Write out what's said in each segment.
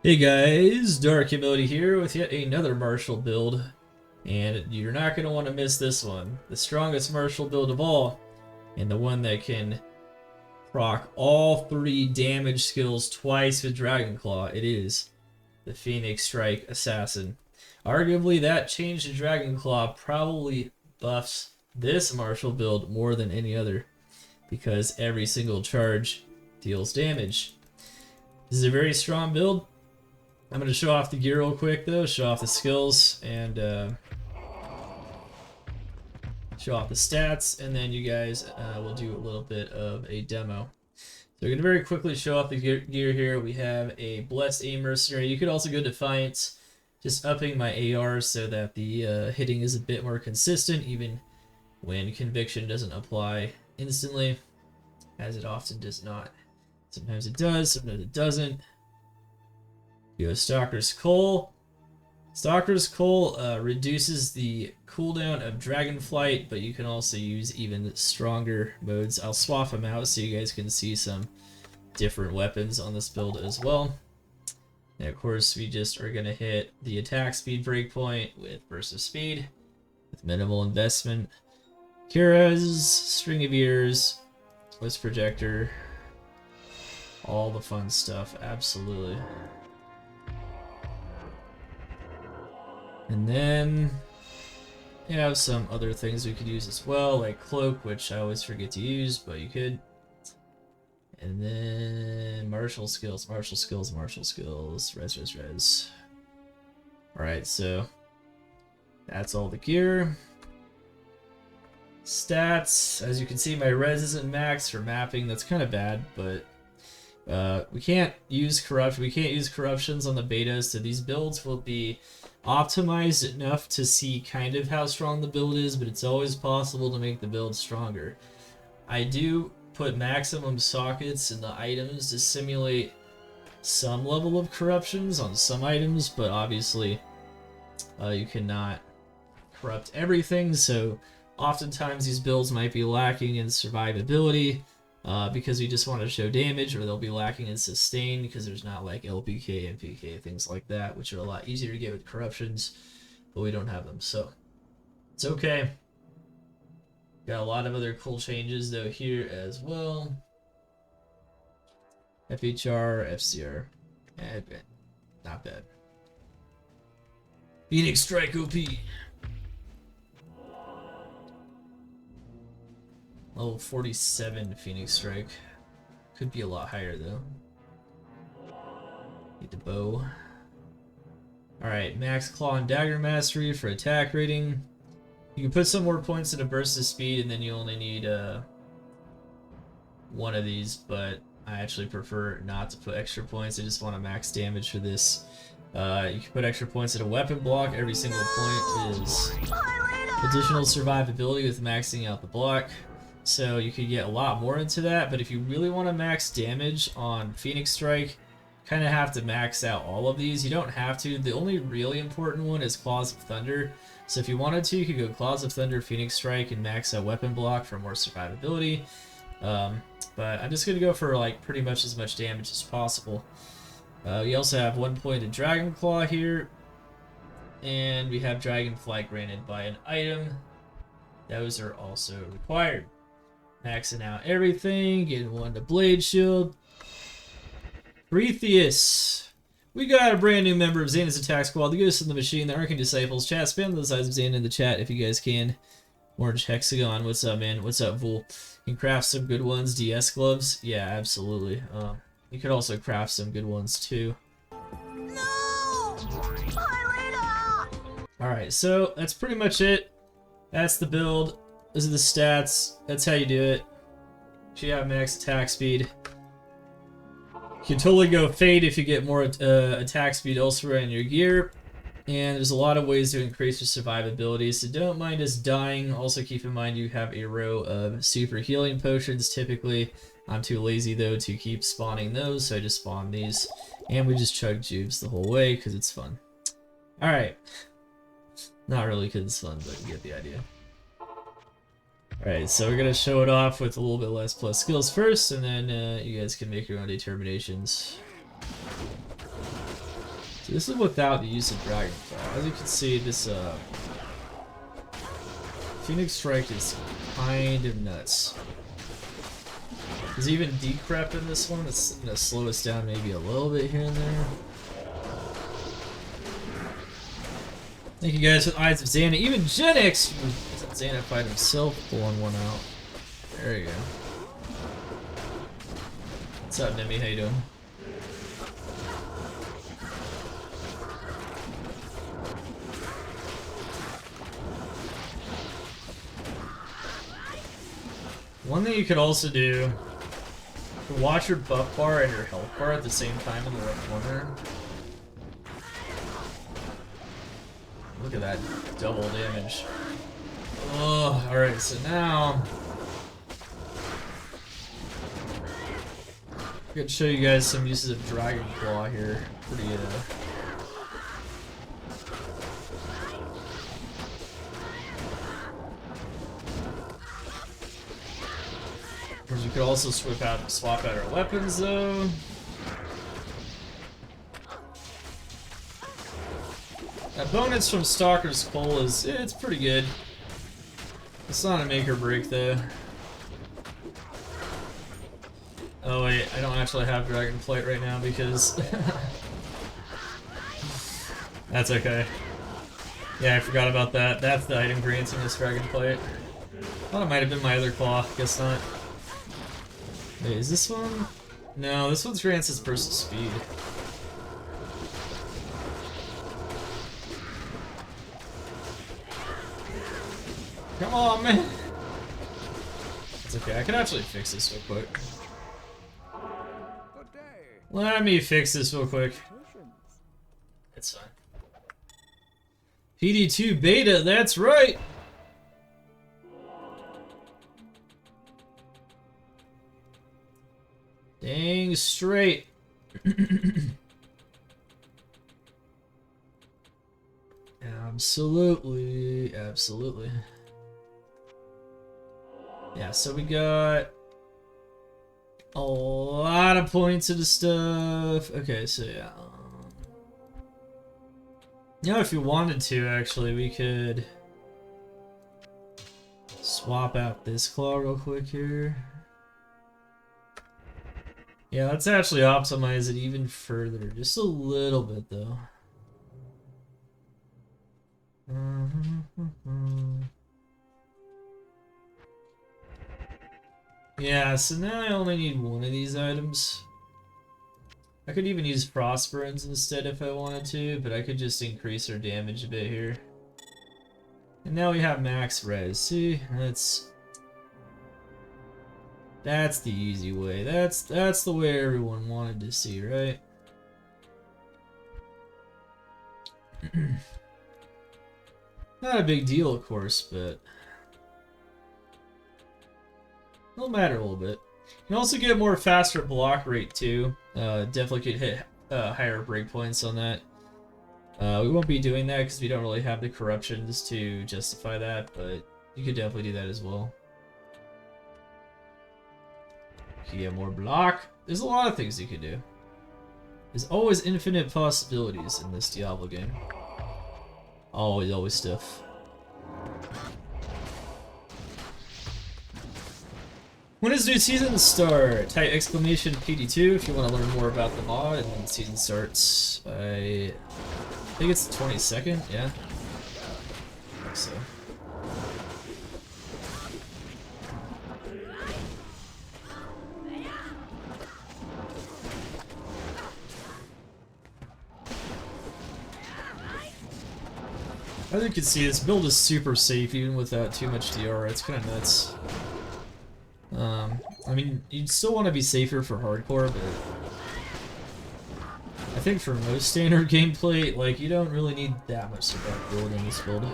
Hey guys, Dark Emoji here with yet another martial build, and you're not going to want to miss this one. The strongest martial build of all, and the one that can proc all 3 damage skills twice with Dragon Claw. It is the Phoenix Strike Assassin. Arguably, that change to Dragon Claw probably buffs this martial build more than any other, because every single charge deals damage. This is a very strong build. I'm going to show off the gear real quick though, show off the skills, and show off the stats, and then you guys will do a little bit of a demo. So we're going to very quickly show off the gear here. We have a Blessed Aim Mercenary. You could also go Defiance, just upping my AR so that the hitting is a bit more consistent, even when Conviction doesn't apply instantly, as it often does not. Sometimes it does, sometimes it doesn't. You go Stalker's Coal. Stalker's Coal reduces the cooldown of Dragonflight, but you can also use even stronger modes. I'll swap them out so you guys can see some different weapons on this build as well. And of course, we just are going to hit the attack speed breakpoint with Burst of Speed, with minimal investment. Kira's, String of Ears, Wisp Projector, all the fun stuff, absolutely. And then you have some other things we could use as well, like Cloak, which I always forget to use, but you could. And then martial skills, res. Alright, so that's all the gear. Stats, as you can see, my res isn't max for mapping. That's kind of bad, but we can't use corruptions on the beta, so these builds will be optimized enough to see kind of how strong the build is, but it's always possible to make the build stronger. I do put maximum sockets in the items to simulate some level of corruptions on some items, but obviously you cannot corrupt everything, so oftentimes these builds might be lacking in survivability because we just want to show damage, or they'll be lacking in sustain because there's not like LPK, MPK, things like that, which are a lot easier to get with corruptions, but we don't have them, so it's okay. Got a lot of other cool changes though here as well. FHR, FCR, not bad. Phoenix Strike OP. Level 47 Phoenix Strike. Could be a lot higher though. Need the bow. Alright, Max Claw and Dagger Mastery for attack rating. You can put some more points into Burst of Speed, and then you only need one of these, but I actually prefer not to put extra points. I just want to max damage for this. You can put extra points into Weapon Block. Every single point is additional survivability with maxing out the block. So you could get a lot more into that, but if you really want to max damage on Phoenix Strike, kind of have to max out all of these. You don't have to. The only really important one is Claws of Thunder. So if you wanted to, you could go Claws of Thunder, Phoenix Strike, and max out Weapon Block for more survivability. But I'm just going to go for like pretty much as much damage as possible. We also have 1 point in Dragon Claw here, and we have Dragonflight granted by an item. Those are also required. Maxing out everything, getting 1 to Blade Shield. Prometheus. We got a brand new member of Xana's Attack Squad, the Ghost in the Machine, the Arcane Disciples. Chat, spam the size of Xana in the chat if you guys can. Orange Hexagon, what's up, man? What's up, Vool? You can craft some good ones. DS gloves? Yeah, absolutely. You could also craft some good ones, too. No! Alright, so that's pretty much it. That's the build. Those are the stats. That's how you do it. You have max attack speed. You can totally go Fade if you get more attack speed elsewhere in your gear. And there's a lot of ways to increase your survivability, so don't mind us dying. Also keep in mind you have a row of super healing potions typically. I'm too lazy though to keep spawning those, so I just spawn these. And we just chug jubes the whole way because it's fun. Alright. Not really because it's fun, but you get the idea. Alright, so we're going to show it off with a little bit less plus skills first, and then you guys can make your own determinations. So this is without the use of Dragon Claw. As you can see, this Phoenix Strike is kind of nuts. There's even Decrep in this one. It's gonna slow us down maybe a little bit here and there. Thank you guys for the Eyes of Xana. Even Genix, Xana fight himself, pulling one out. There you go. What's up, Nemi? How you doing? One thing you could also do, watch your buff bar and your health bar at the same time in the left corner. Look at that double damage. Oh, alright, so now I'm gonna show you guys some uses of Dragon Claw here. Pretty we could also swap out our weapons though. That bonus from Stalker's Coal is, it's pretty good. It's not a make or break though. Oh wait, I don't actually have Dragonflight right now because that's okay. Yeah, I forgot about that. That's the item granting this Dragonflight. Thought it might have been my other claw, guess not. Wait, is this one? No, this one's grants his burst of speed. Come on, man! It's okay, I can actually fix this real quick. Let me fix this real quick. It's fine. PD2 beta, that's right! Dang straight. Absolutely, absolutely. Yeah, so we got a lot of points into stuff. Okay, so yeah. You know, if you wanted to, actually, we could swap out this claw real quick here. Yeah, let's actually optimize it even further. Just a little bit, though. Yeah, so now I only need one of these items. I could even use Frostburns instead if I wanted to, but I could just increase our damage a bit here. And now we have max res. See, that's the easy way. That's the way everyone wanted to see, right? Not a big deal, of course, but it'll matter a little bit. You can also get more faster block rate too. Definitely could hit higher breakpoints on that. We won't be doing that because we don't really have the corruptions to justify that, but you could definitely do that as well. You can get more block. There's a lot of things you could do. There's always infinite possibilities in this Diablo game. Always stuff. When does new season start? Type exclamation PD2 if you want to learn more about the mod, and then season starts by, I think it's the 22nd, yeah? I think so. As you can see, this build is super safe even without too much DR. It's kind of nuts. I mean, you'd still want to be safer for hardcore, but I think for most standard gameplay, like, you don't really need that much survivability in this build.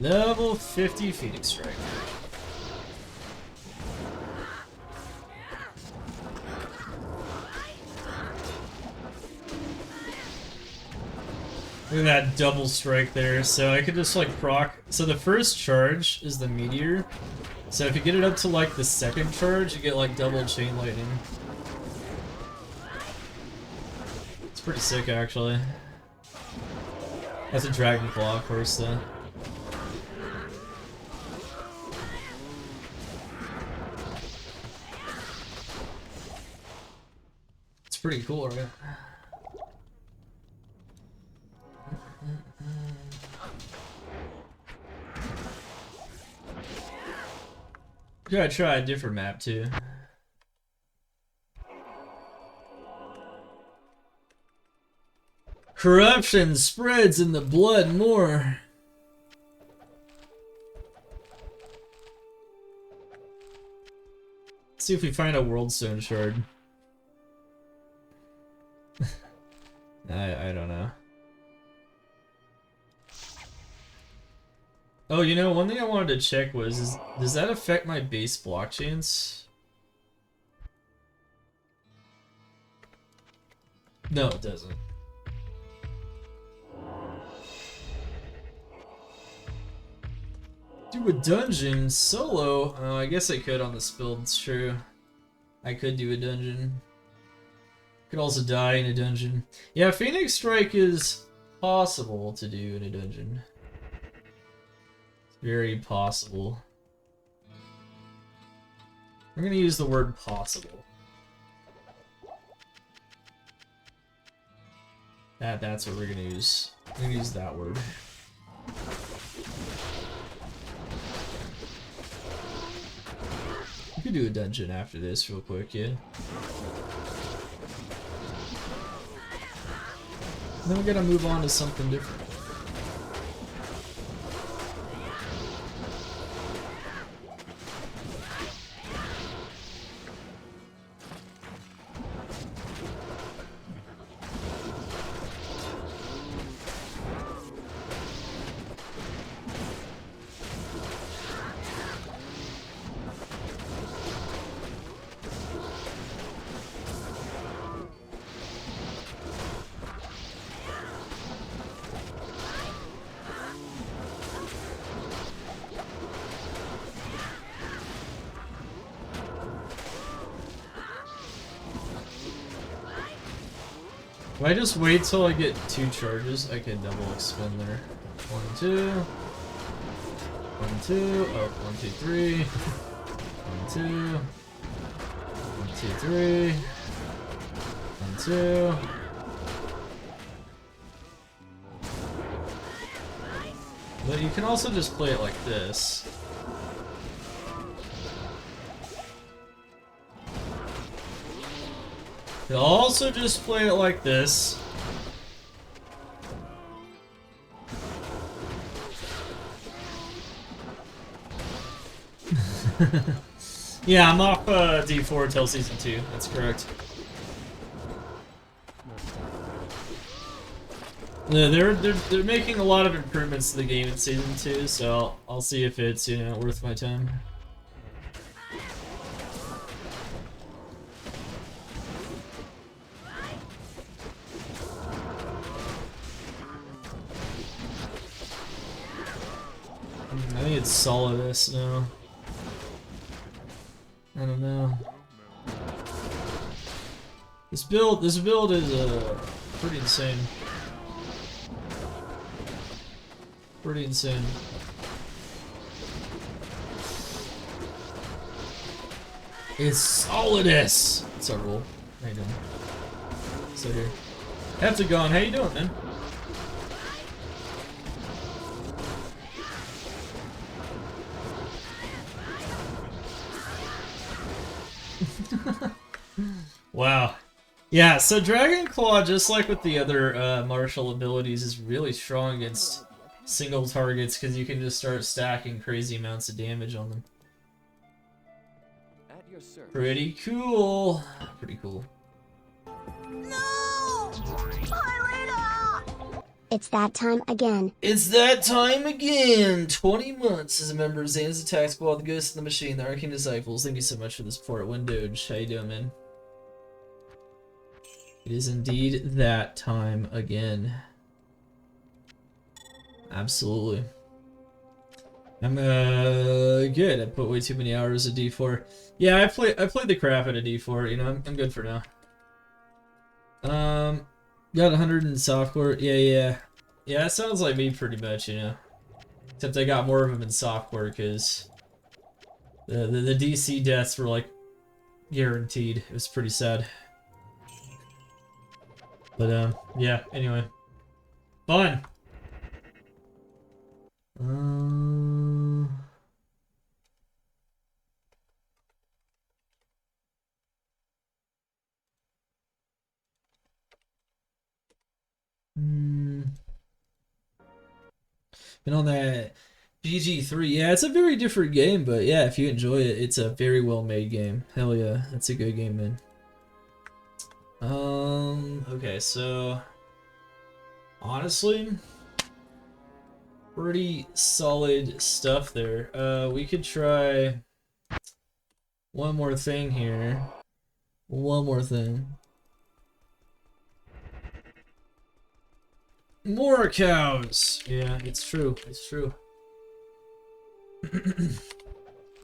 Level 50 Phoenix Strike. Look at that double strike there. So I could just like proc. So the first charge is the meteor. So if you get it up to like the second charge, you get like double chain lightning. It's pretty sick actually. That's a dragon claw, of course, though. It's pretty cool, right? Gotta try a different map too. Corruption spreads in the blood more. Let's see if we find a world stone shard. I don't know. Oh, you know, one thing I wanted to check was, does that affect my base blockchains? No, it doesn't. Do a dungeon solo? Oh, I guess I could on this build, it's true. I could do a dungeon. Could also die in a dungeon. Yeah, Phoenix Strike is possible to do in a dungeon. It's very possible. I'm gonna use the word possible. That's what we're gonna use. We're gonna use that word. We could do a dungeon after this real quick, yeah. And then we gotta move on to something different. If I just wait till I get 2 charges, I can double expend there. 1, 2. 1, 2. Oh, 1, 2, 3. 1, 2. 1, 2, 3. 1, 2. But you can also just play it like this. You can also just play it like this. Yeah, I'm off D4 until Season 2, that's correct. No, they're making a lot of improvements to the game in Season 2, so I'll see if it's, you know, worth my time. I think it's Solidus now. I don't know. This build is pretty insane. Pretty insane. It's Solidus! What's our rule? How you doing? So here. Heptagon, how you doing, man? Wow. Yeah, so Dragon Claw, just like with the other martial abilities, is really strong against single targets because you can just start stacking crazy amounts of damage on them. Pretty cool. Pretty cool. No! Hylena! It's that time again. It's that time again! 20 months as a member of Xana's Attack Squad, the Ghost in the Machine, the Arcane Disciples. Thank you so much for the support. Windoge, how you doing, man? It is indeed that time again. Absolutely. I'm good. I put way too many hours of D4. Yeah, I played the crap out of D4. You know, I'm good for now. Got 100 in softcore. Yeah. That sounds like me pretty much, you know. Except I got more of them in softcore because the DC deaths were like guaranteed. It was pretty sad. But yeah. Anyway, fun. Been on that BG3. Yeah, it's a very different game, but yeah, if you enjoy it, it's a very well made game. Hell yeah, that's a good game, man. Okay, so honestly, pretty solid stuff there. We could try one more thing here. One more thing. More cows! Yeah, it's true. It's true.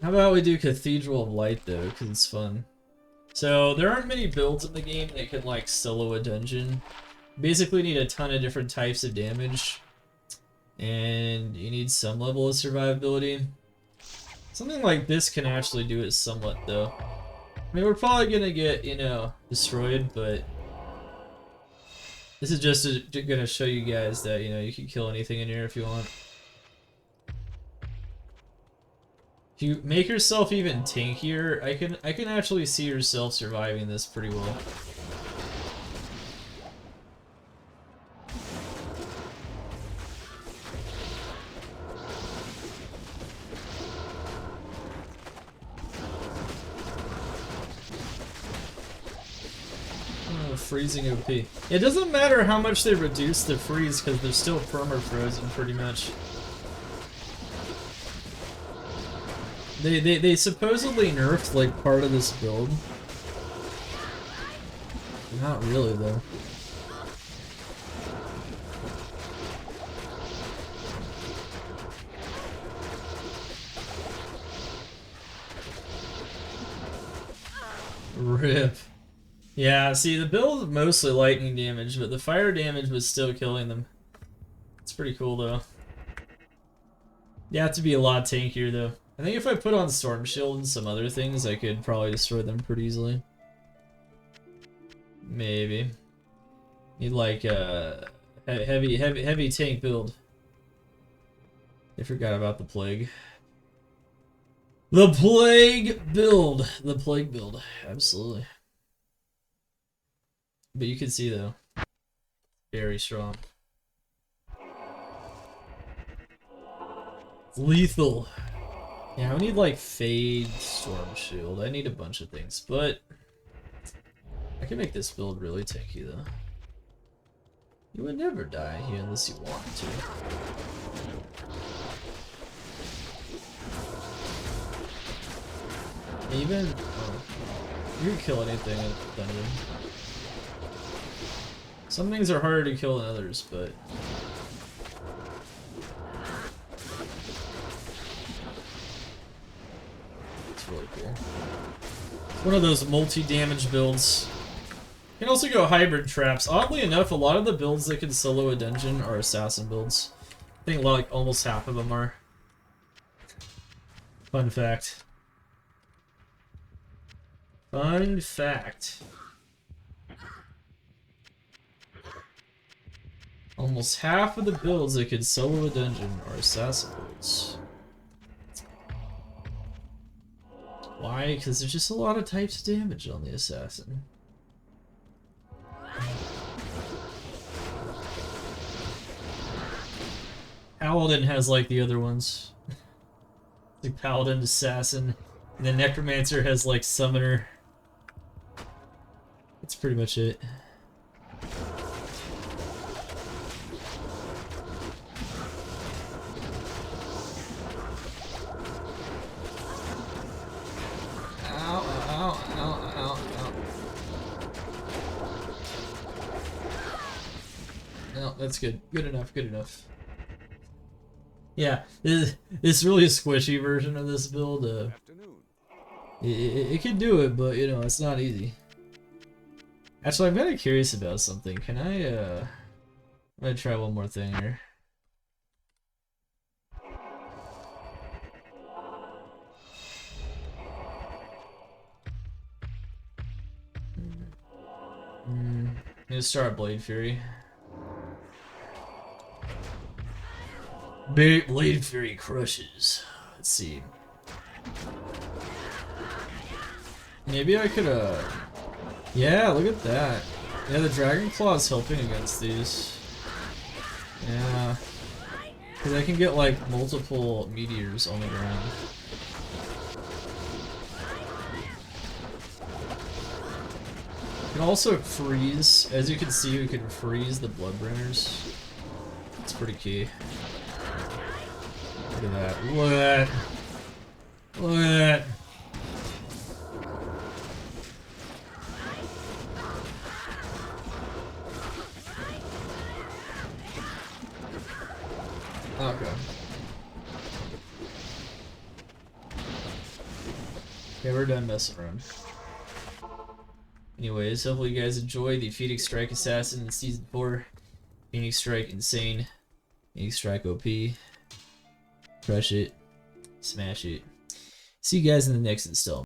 How about we do Cathedral of Light, though, because it's fun. So, there aren't many builds in the game that can, like, solo a dungeon. You basically need a ton of different types of damage. And you need some level of survivability. Something like this can actually do it somewhat, though. I mean, we're probably gonna get, you know, destroyed, but this is just gonna show you guys that, you know, you can kill anything in here if you want. If you make yourself even tankier, I can actually see yourself surviving this pretty well. Freezing OP. It doesn't matter how much they reduce the freeze because they're still perma-frozen pretty much. They supposedly nerfed like part of this build. Not really though. RIP. Yeah, see, the build was mostly lightning damage, but the fire damage was still killing them. It's pretty cool, though. You have to be a lot tankier, though. I think if I put on Storm Shield and some other things, I could probably destroy them pretty easily. Maybe. Need, like, a heavy tank build. I forgot about the Plague. The Plague build! The Plague build. Absolutely. But you can see, though, very strong. Lethal. Yeah, I need, like, Fade, Storm Shield. I need a bunch of things, but I can make this build really tanky, though. You would never die here unless you want to. Even... oh, you can kill anything in Thunder. Some things are harder to kill than others, but... it's really cool. It's one of those multi-damage builds. You can also go hybrid traps. Oddly enough, a lot of the builds that can solo a dungeon are assassin builds. I think like almost half of them are. Fun fact. Fun fact. Almost half of the builds that could solo a dungeon are assassin builds. Why? Because there's just a lot of types of damage on the assassin. Paladin has like the other ones. Like Paladin, Assassin, and then Necromancer has like Summoner. That's pretty much it. That's good. Good enough. Good enough. Yeah, it's really a squishy version of this build. It can do it, but you know it's not easy. Actually, I'm kind of curious about something. Can I? I'm gonna try one more thing here. I'm gonna start Blade Fury. Blade Fury crushes. Let's see. Maybe I could, yeah, look at that. Yeah, the Dragon Claw is helping against these. Yeah. Because I can get, like, multiple meteors on the ground. You can also freeze. As you can see, we can freeze the Bloodbringers. It's pretty key. Look at that. Look at that. Look at that. Okay. Okay, we're done messing around. Anyways, hopefully you guys enjoy the Phoenix Strike Assassin in Season 4. Phoenix Strike Insane. Phoenix Strike OP. Crush it. Smash it. See you guys in the next installment.